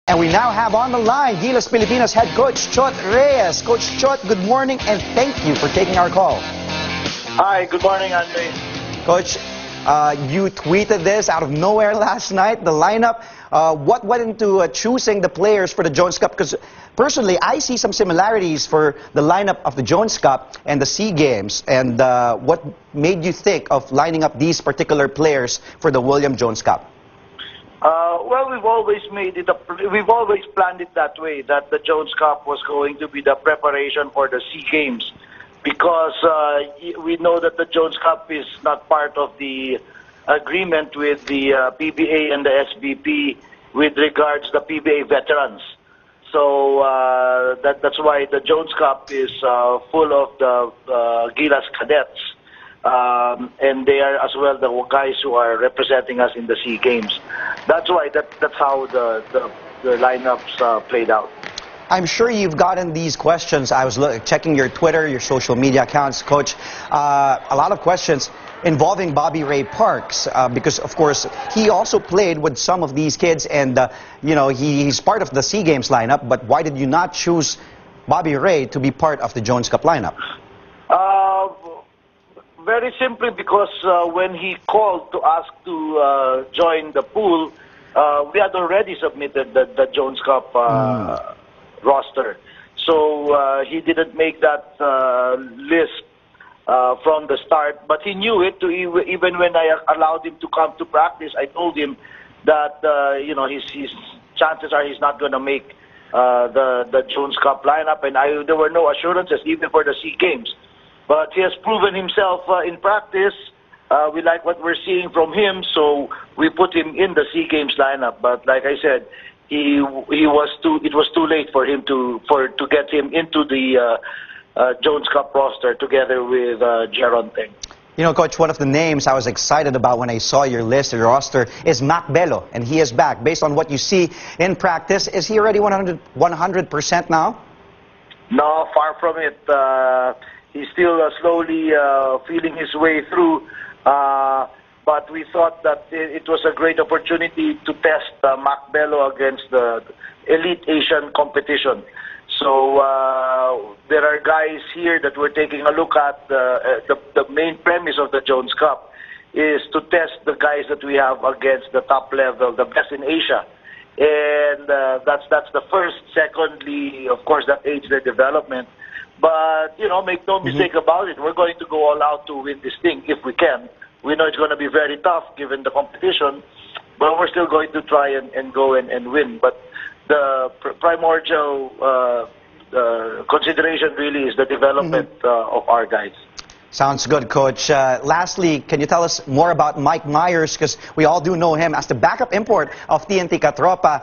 And we now have on the line Gilas Pilipinas head coach Chot Reyes. Coach Chot, good morning and thank you for taking our call. Hi, good morning, Andre. Coach, you tweeted this out of nowhere last night, the lineup. What went into choosing the players for the Jones Cup? Because personally, I see some similarities for the lineup of the Jones Cup and the SEA Games. And what made you think of lining up these particular players for the William Jones Cup? Well, we've always planned it that way, that the Jones Cup was going to be the preparation for the SEA Games, because we know that the Jones Cup is not part of the agreement with the PBA and the SBP with regards to the PBA veterans. So that's why the Jones Cup is full of the Gilas cadets. And they are as well the guys who are representing us in the SEA Games. That's why that's how the lineups played out. I'm sure you've gotten these questions. I was checking your Twitter, your social media accounts, Coach. A lot of questions involving Bobby Ray Parks because, of course, he also played with some of these kids, and you know, he's part of the SEA Games lineup. But why did you not choose Bobby Ray to be part of the Jones Cup lineup? Very simply because when he called to ask to join the pool, we had already submitted the Jones Cup roster. So he didn't make that list from the start, but he knew it. Even when I allowed him to come to practice, I told him that you know, his chances are he's not going to make the Jones Cup lineup, and there were no assurances even for the SEA Games. But he has proven himself in practice. We like what we're seeing from him, so we put him in the SEA Games lineup. But like I said, it was too late for him to get him into the Jones Cup roster together with Geronte. You know, Coach, one of the names I was excited about when I saw your list, your roster, is Mac Bello, and he is back. Based on what you see in practice, is he already 100% now? No, far from it. He's still slowly feeling his way through, but we thought that it was a great opportunity to test Mac Bello against the elite Asian competition. So there are guys here that we're taking a look at. The main premise of the Jones Cup is to test the guys that we have against the top level, the best in Asia. And that's the first. Secondly, of course, that aids their development. But, you know, make no mistake about it, we're going to go all out to win this thing if we can. We know it's going to be very tough given the competition, but we're still going to try and go and win. But the primordial consideration really is the development of our guys. Sounds good, Coach. Lastly, can you tell us more about Mike Myers? Because we all do know him as the backup import of TNT Katropa.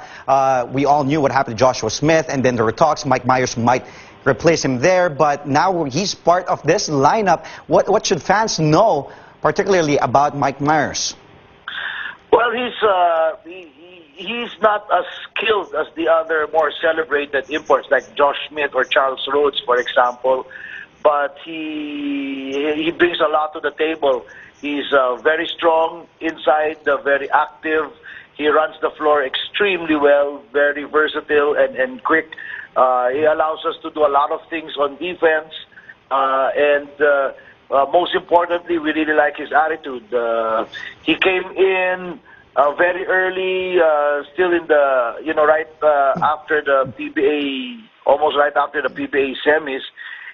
We all knew what happened to Joshua Smith, and then there were talks Mike Myers might replace him there. But now he's part of this lineup. What should fans know, particularly about Mike Myers? Well, he's not as skilled as the other more celebrated imports like Josh Smith or Charles Rhodes, for example. But he brings a lot to the table. He's very strong inside, very active. He runs the floor extremely well, very versatile and quick. He allows us to do a lot of things on defense. And most importantly, we really like his attitude. He came in very early, still in the, you know, right after the PBA, almost right after the PBA semis.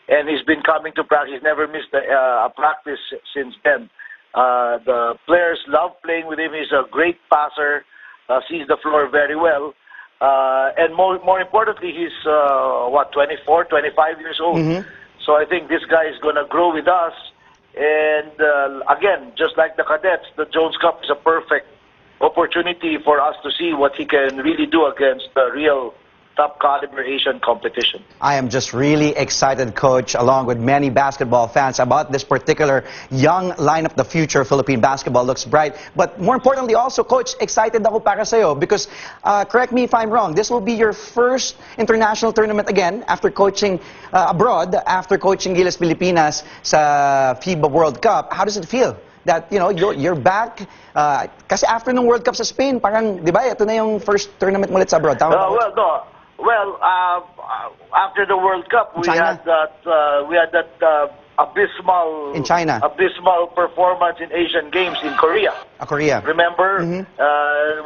And he's been coming to practice. He's never missed a practice since then. The players love playing with him. He's a great passer, sees the floor very well. And more importantly, he's, 24, 25 years old. So I think this guy is going to grow with us. And again, just like the cadets, the Jones Cup is a perfect opportunity for us to see what he can really do against the real top caliber Asian competition. I am just really excited, Coach, along with many basketball fans, about this particular young lineup. The future of Philippine basketball looks bright. But more importantly also, Coach, excited ako para sa'yo because, correct me if I'm wrong, this will be your first international tournament again after coaching abroad, after coaching Gilas Pilipinas sa FIBA World Cup. How does it feel that, you know, you're back. Kasi after ng World Cup sa Spain, parang, di ba, ito na yung first tournament mo ulit sa abroad. Tama ba? Well, no. Well, after the World Cup, we China? had that abysmal In China? abysmal performance in Asian Games in Korea. Korea. Remember,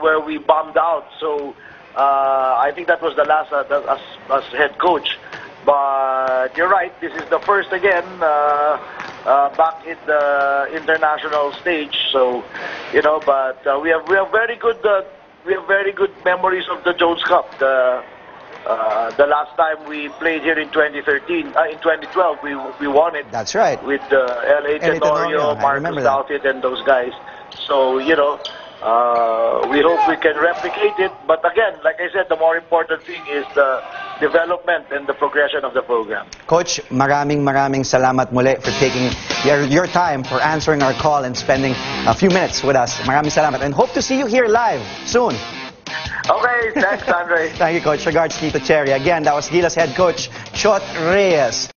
where we bombed out. So I think that was the last as head coach. But you're right. This is the first again back in the international stage. So you know, but we have very good memories of the Jones Cup. The last time we played here in 2013, in 2012, we won it. That's right. With L.A. Tenorio, Marcus Douthit, and those guys. So, you know, we hope we can replicate it. But again, like I said, the more important thing is the development and the progression of the program. Coach, maraming salamat muli for taking your time, for answering our call and spending a few minutes with us. Maraming salamat. And hope to see you here live soon. Okay, thanks, Andre. Thank you, Coach. Regards, Tito Cherry. Again, that was Gilas head coach, Chot Reyes.